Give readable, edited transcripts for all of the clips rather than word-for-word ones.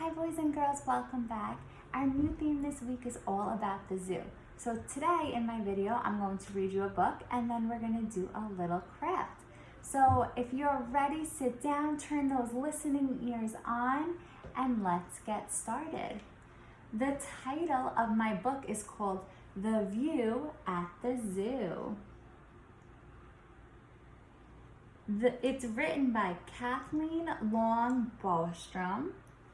Hi boys and girls, welcome back. Our new theme this week is all about the zoo. So today in my video, I'm going to read you a book and then we're gonna do a little craft. So if you're ready, sit down, turn those listening ears on, and let's get started. The title of my book is called The View at the Zoo. It's written by Kathleen Long Bostrom.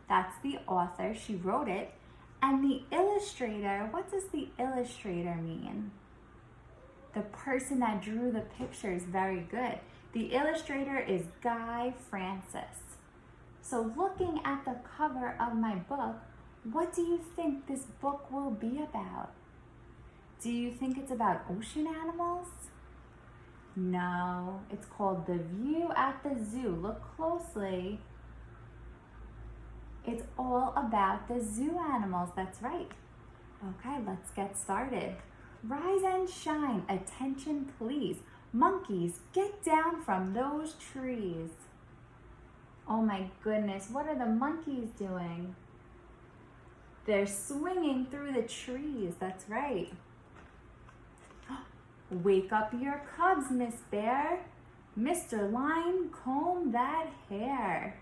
That's the author, she wrote it. And the illustrator, what does the illustrator mean? The person that drew the pictures, very good. The illustrator is Guy Francis. So looking at the cover of my book, what do you think this book will be about? Do you think it's about ocean animals? No, it's called The View at the Zoo. Look closely. It's all about the zoo animals, that's right. Okay, let's get started. Rise and shine, attention please. Monkeys, get down from those trees. Oh my goodness, what are the monkeys doing? They're swinging through the trees, that's right. Wake up your cubs, Miss Bear. Mr. Lion, comb that hair.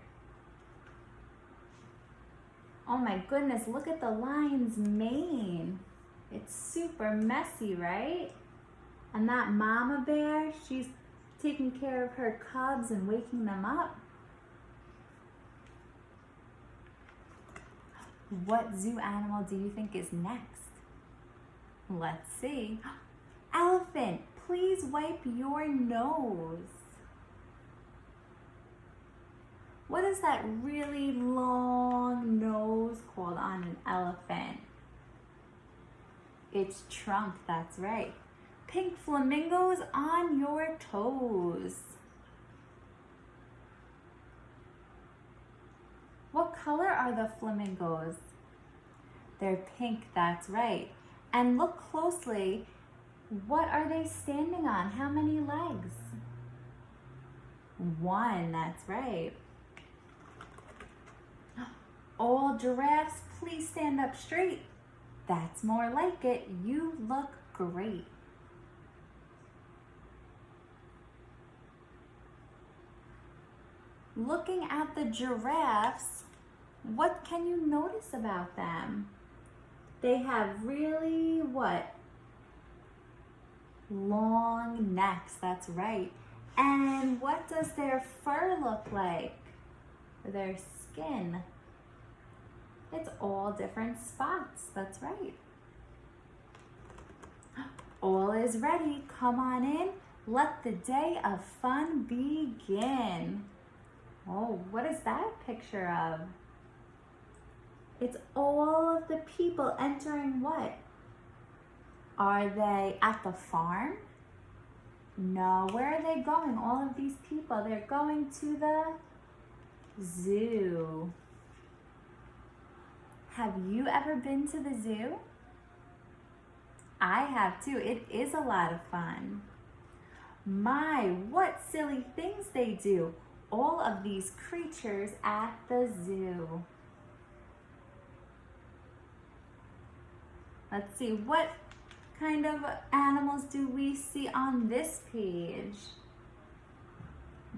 Oh my goodness, look at the lion's mane. It's super messy, right? And that mama bear, she's taking care of her cubs and waking them up. What zoo animal do you think is next? Let's see. Elephant, please wipe your nose. What is that really long nose called on an elephant? Its trunk, that's right. Pink flamingos on your toes. What color are the flamingos? They're pink, that's right. And look closely, what are they standing on? How many legs? One, that's right. All giraffes, please stand up straight. That's more like it. You look great. Looking at the giraffes, what can you notice about them? They have really what? Long necks, that's right. And what does their fur look like? Their skin. It's all different spots, that's right. All is ready, come on in. Let the day of fun begin. Oh, what is that a picture of? It's all of the people entering what? Are they at the farm? No, where are they going? All of these people, they're going to the zoo. Have you ever been to the zoo? I have too. It is a lot of fun. My, what silly things they do. All of these creatures at the zoo. Let's see, what kind of animals do we see on this page?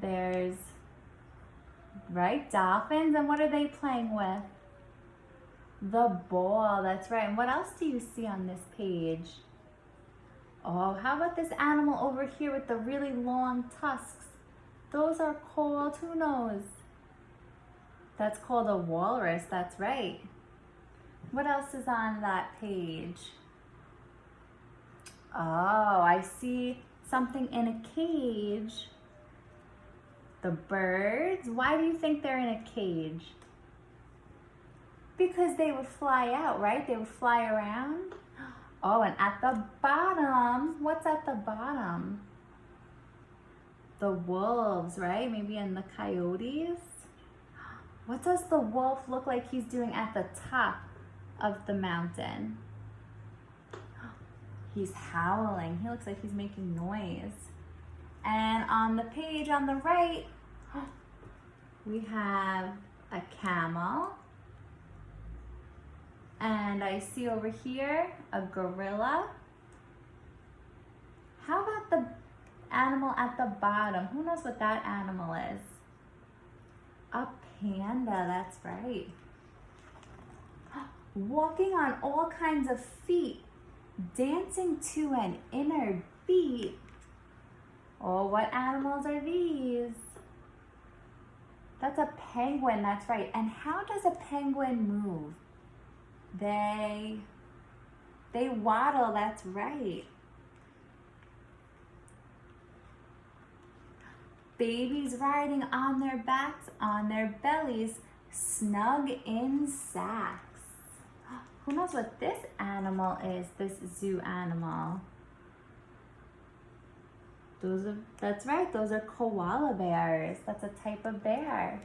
There's, right, dolphins, and what are they playing with? The ball, that's right. And what else do you see on this page? Oh, how about this animal over here with the really long tusks? Those are called, who knows? That's called a walrus, that's right. What else is on that page? Oh, I see something in a cage. The birds, why do you think they're in a cage? Because they would fly out, right? They would fly around. Oh, and at the bottom, what's at the bottom? The wolves, right? Maybe in the coyotes. What does the wolf look like he's doing at the top of the mountain? He's howling. He looks like he's making noise. And on the page on the right, we have a camel. And I see over here a gorilla. How about the animal at the bottom? Who knows what that animal is? A panda, that's right. Walking on all kinds of feet, dancing to an inner beat. Oh, what animals are these? That's a penguin, that's right. And how does a penguin move? They waddle, that's right. Babies riding on their backs, on their bellies, snug in sacks. Who knows what this animal is, this zoo animal? That's right, those are koala bears. That's a type of bear.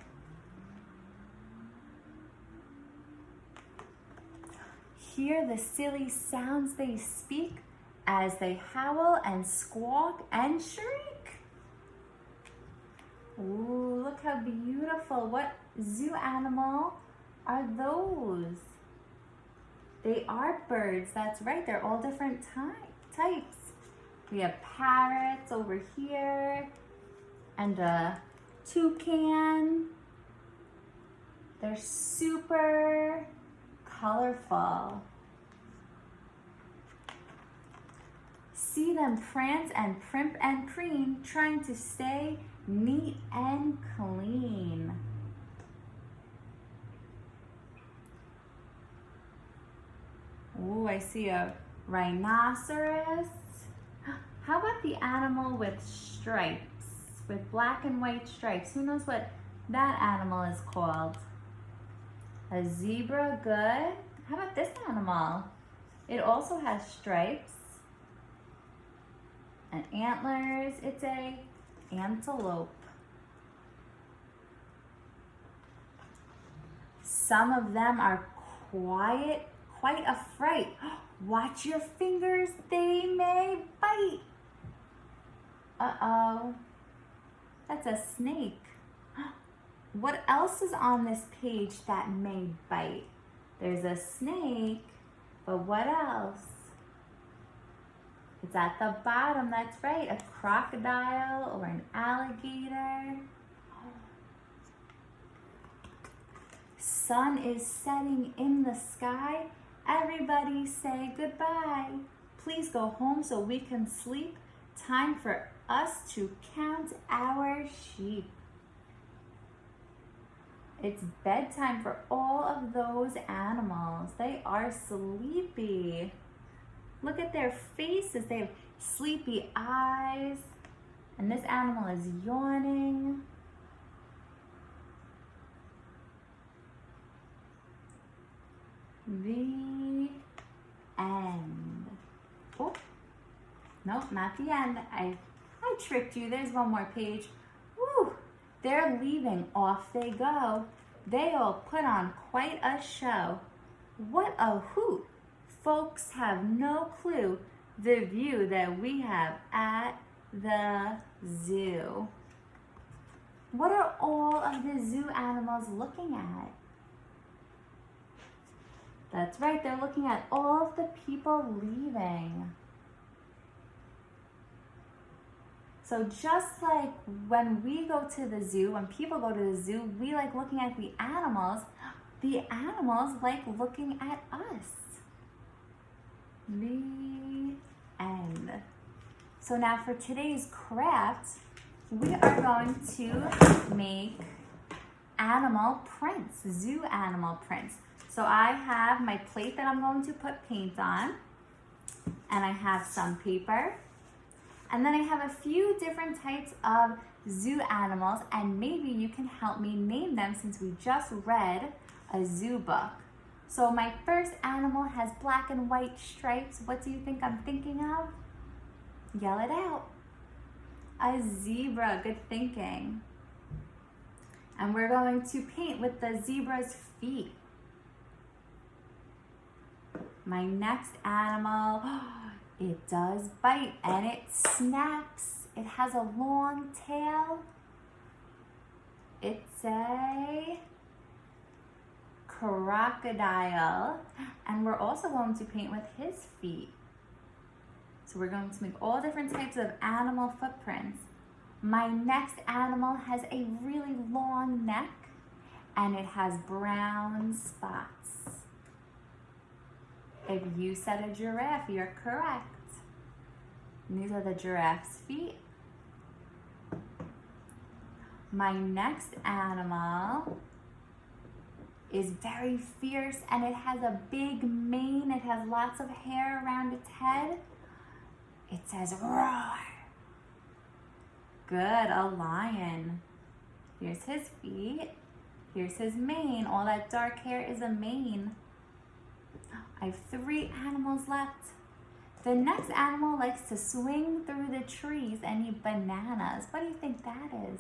Hear the silly sounds they speak as they howl and squawk and shriek. Ooh, look how beautiful. What zoo animal are those? They are birds, that's right. They're all different types. We have parrots over here and a toucan. They're super colorful. See them prance and primp and preen, trying to stay neat and clean. Ooh, I see a rhinoceros. How about the animal with stripes, with black and white stripes? Who knows what that animal is called? A zebra, good. How about this animal? It also has stripes and antlers. It's a antelope. Some of them are quite a fright. Watch your fingers, they may bite. Uh-oh, that's a snake. What else is on this page that may bite? There's a snake, but what else? It's at the bottom, that's right, a crocodile or an alligator. Sun is setting in the sky. Everybody say goodbye. Please go home so we can sleep. Time for us to count our sheep. It's bedtime for all of those animals. They are sleepy. Look at their faces. They have sleepy eyes. And this animal is yawning. The end. Oh, nope, not the end. I tricked you. There's one more page. Woo! They're leaving. Off they go. They all put on quite a show. What a hoot! Folks have no clue the view that we have at the zoo. What are all of the zoo animals looking at? That's right, they're looking at all of the people leaving. So just like when we go to the zoo, when people go to the zoo, we like looking at the animals like looking at us. The end. So now for today's craft, we are going to make animal prints, zoo animal prints. So I have my plate that I'm going to put paint on, and I have some paper, and then I have a few different types of zoo animals, and maybe you can help me name them since we just read a zoo book. So my first animal has black and white stripes. What do you think I'm thinking of? Yell it out. A zebra, good thinking. And we're going to paint with the zebra's feet. My next animal, it does bite and it snaps. It has a long tail. It's a crocodile. And we're also going to paint with his feet. So we're going to make all different types of animal footprints. My next animal has a really long neck and it has brown spots. If you said a giraffe, you're correct. And these are the giraffe's feet. My next animal is very fierce and it has a big mane. It has lots of hair around its head. It says roar. Good, a lion. Here's his feet. Here's his mane. All that dark hair is a mane. I have 3 animals left. The next animal likes to swing through the trees and eat bananas. What do you think that is?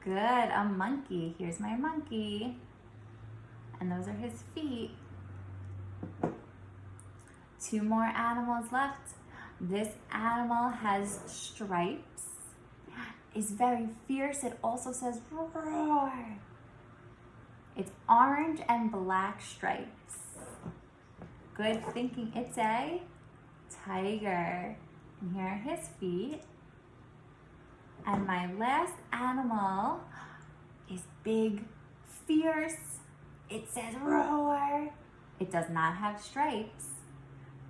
Good, a monkey. Here's my monkey. And those are his feet. 2 more animals left. This animal has stripes. It's very fierce. It also says roar. It's orange and black stripes. Good thinking. It's a tiger. And here are his feet. And my last animal is big, fierce. It says roar. It does not have stripes.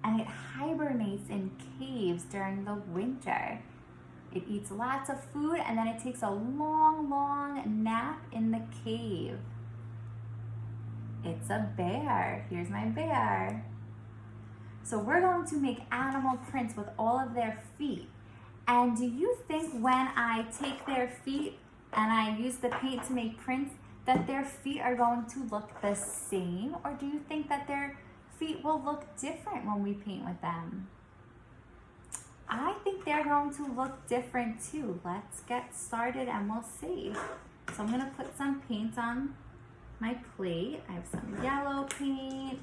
And it hibernates in caves during the winter. It eats lots of food and then it takes a long, long nap in the cave. It's a bear. Here's my bear. So we're going to make animal prints with all of their feet. And do you think when I take their feet and I use the paint to make prints that their feet are going to look the same? Or do you think that their feet will look different when we paint with them? I think they're going to look different too. Let's get started and we'll see. So I'm gonna put some paint on my plate. I have some yellow paint.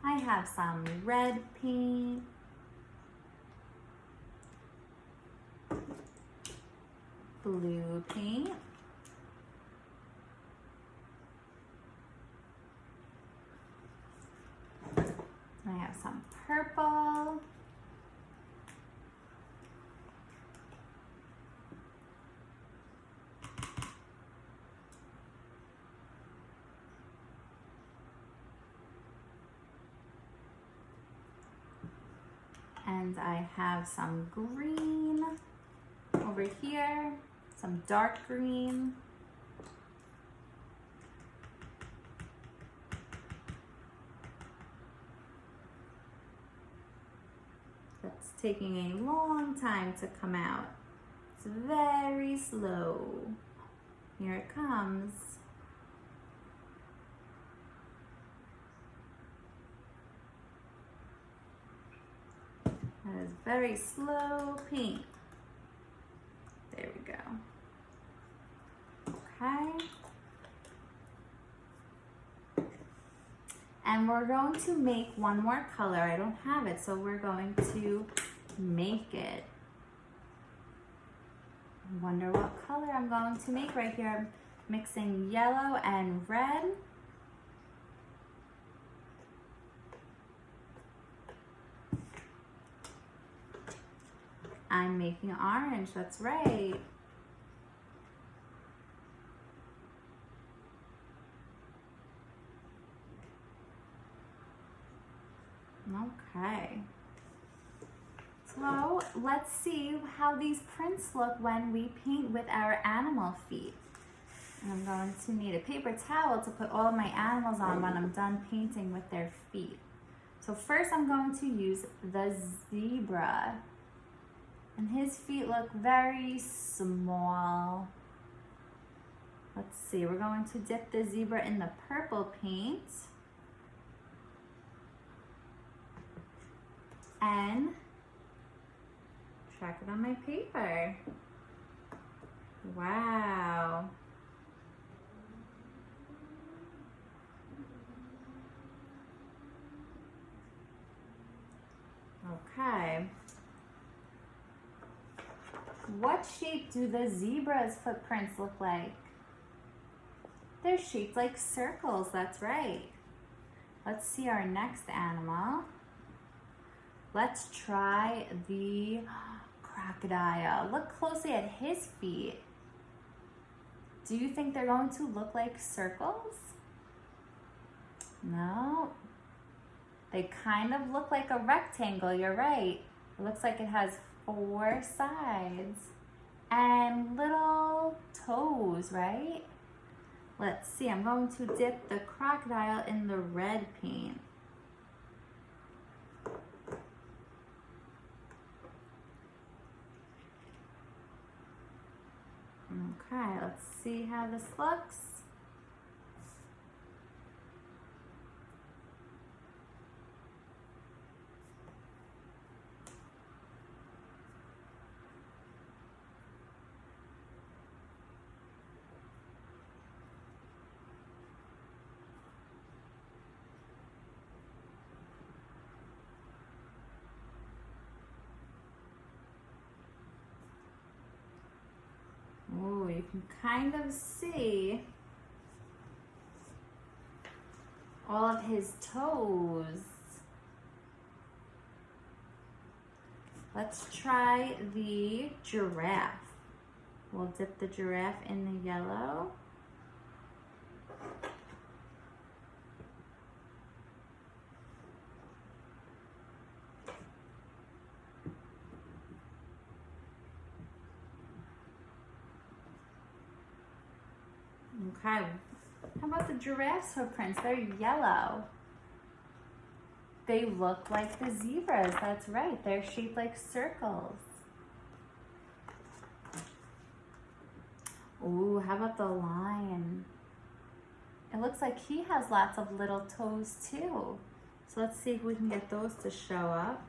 I have some red paint. Blue paint. I have some purple. And I have some green over here, some dark green. That's taking a long time to come out. It's very slow. Here it comes. That is very slow paint. There we go. Okay. And we're going to make one more color. I don't have it, so we're going to make it. I wonder what color I'm going to make right here. I'm mixing yellow and red. I'm making orange, that's right. Okay. So let's see how these prints look when we paint with our animal feet. And I'm going to need a paper towel to put all of my animals on when I'm done painting with their feet. So first I'm going to use the zebra. And his feet look very small. Let's see, we're going to dip the zebra in the purple paint. And track it on my paper. Wow. Okay. What shape do the zebra's footprints look like? They're shaped like circles, that's right. Let's see our next animal. Let's try the crocodile. Look closely at his feet. Do you think they're going to look like circles? No. They kind of look like a rectangle, you're right. It looks like it has 4 sides and little toes, right? Let's see, I'm going to dip the crocodile in the red paint. Okay, let's see how this looks. Oh, you can kind of see all of his toes. Let's try the giraffe. We'll dip the giraffe in the yellow. Okay, how about the giraffe's footprints? They're yellow. They look like the zebras, that's right. They're shaped like circles. Ooh, how about the lion? It looks like he has lots of little toes too. So let's see if we can get those to show up.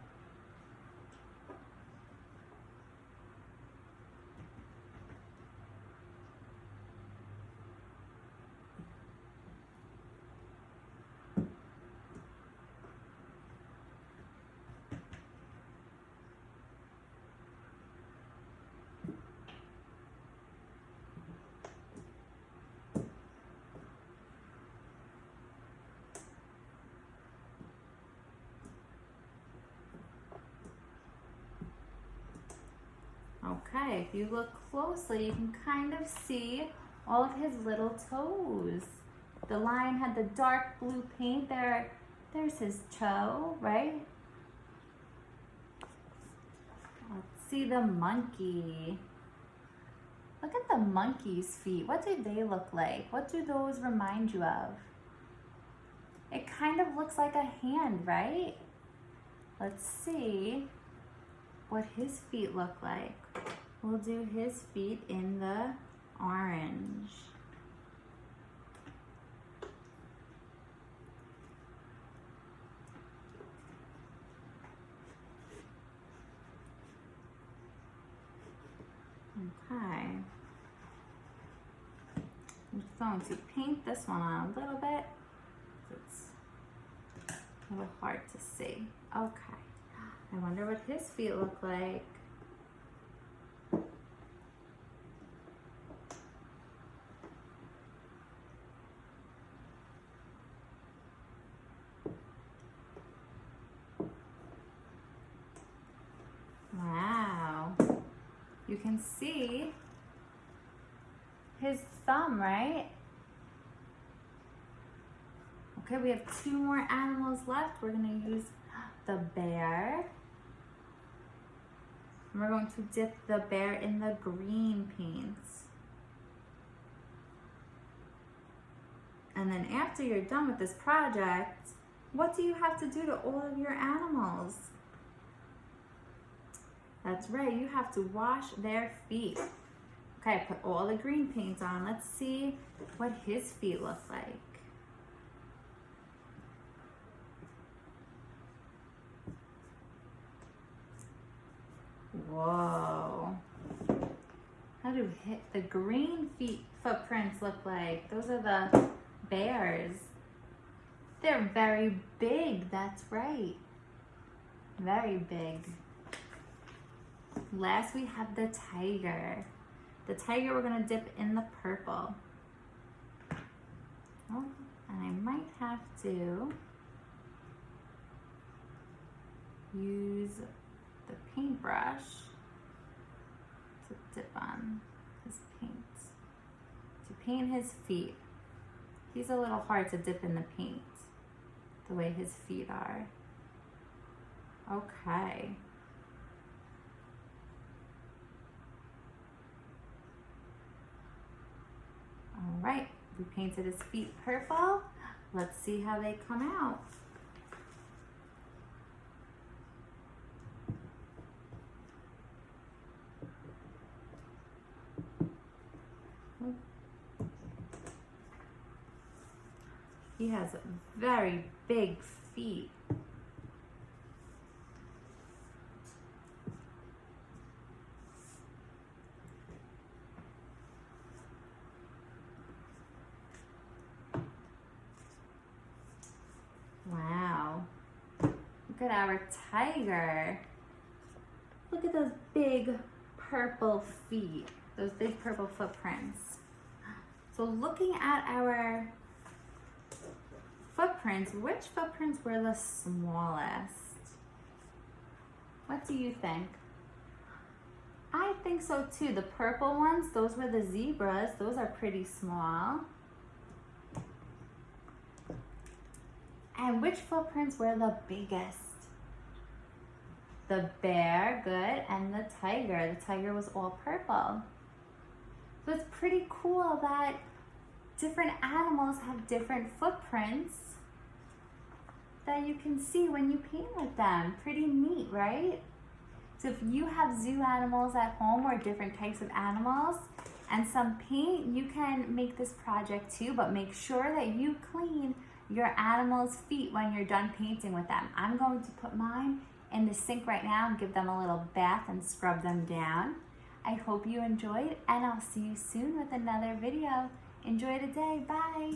Okay, if you look closely, you can kind of see all of his little toes. The lion had the dark blue paint there. There's his toe, right? Let's see the monkey. Look at the monkey's feet. What do they look like? What do those remind you of? It kind of looks like a hand, right? Let's see what his feet look like. We'll do his feet in the orange. Okay. I'm just going to paint this one on a little bit. It's a little hard to see. Okay. I wonder what his feet look like. Wow. You can see his thumb, right? Okay, we have 2 more animals left. We're going to use the bear. And we're going to dip the bear in the green paints. And then after you're done with this project, what do you have to do to all of your animals? That's right, you have to wash their feet. Okay, I put all the green paints on. Let's see what his feet look like. Whoa. How do the green footprints look like? Those are the bears. They're very big, that's right. Very big. Last we have the tiger. The tiger we're gonna dip in the purple. might have to use the paintbrush to dip on his paint, to paint his feet. He's a little hard to dip in the paint, the way his feet are. Okay. All right, we painted his feet purple. Let's see how they come out. He has very big feet. Wow. Look at our tiger. Look at those big purple feet, those big purple footprints. So looking at our footprints, which footprints were the smallest? What do you think? I think so too. The purple ones, those were the zebras. Those are pretty small. And which footprints were the biggest? The bear, good, and the tiger. The tiger was all purple. So it's pretty cool that different animals have different footprints that you can see when you paint with them. Pretty neat, right? So if you have zoo animals at home or different types of animals and some paint, you can make this project too, but make sure that you clean your animal's feet when you're done painting with them. I'm going to put mine in the sink right now and give them a little bath and scrub them down. I hope you enjoyed, and I'll see you soon with another video. Enjoy the day. Bye.